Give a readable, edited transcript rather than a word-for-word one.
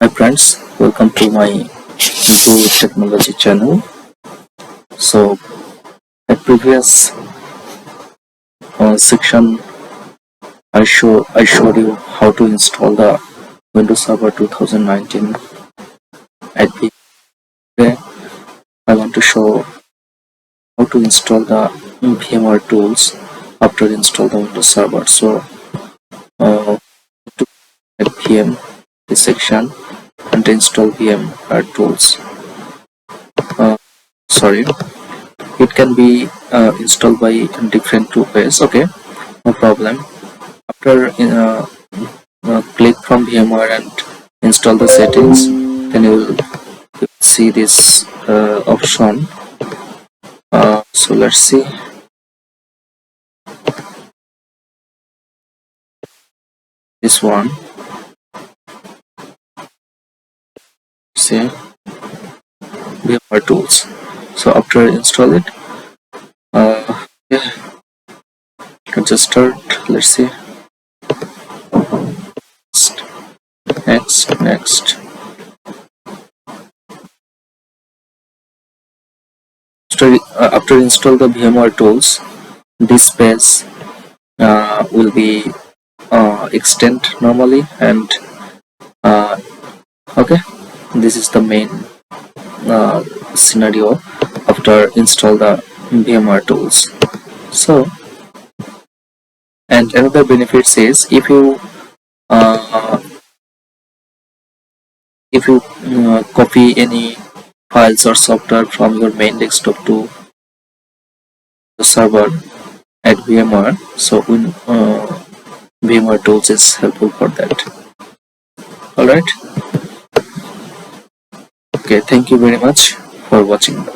Hi friends, welcome to my YouTube technology channel. So at previous section, I showed you how to install the Windows Server 2019. At today, I want to show how to install the VMware Tools after install the Windows Server. So to at VM this section and install VMware Tools. Sorry. It can be installed by different two ways. Okay, no problem. After click from VMware and install the settings, then you will see this option. So let's see. This one. See VMware Tools. So after install it, yeah, just start. Let's see. Next. After install the VMware Tools, this page will be extend normally, and okay, this is the main scenario after install the VMware Tools. So, and another benefit is if you copy any files or software from your main desktop to the server at VMware, so when VMware Tools is helpful for that. Alright, okay, thank you very much for watching.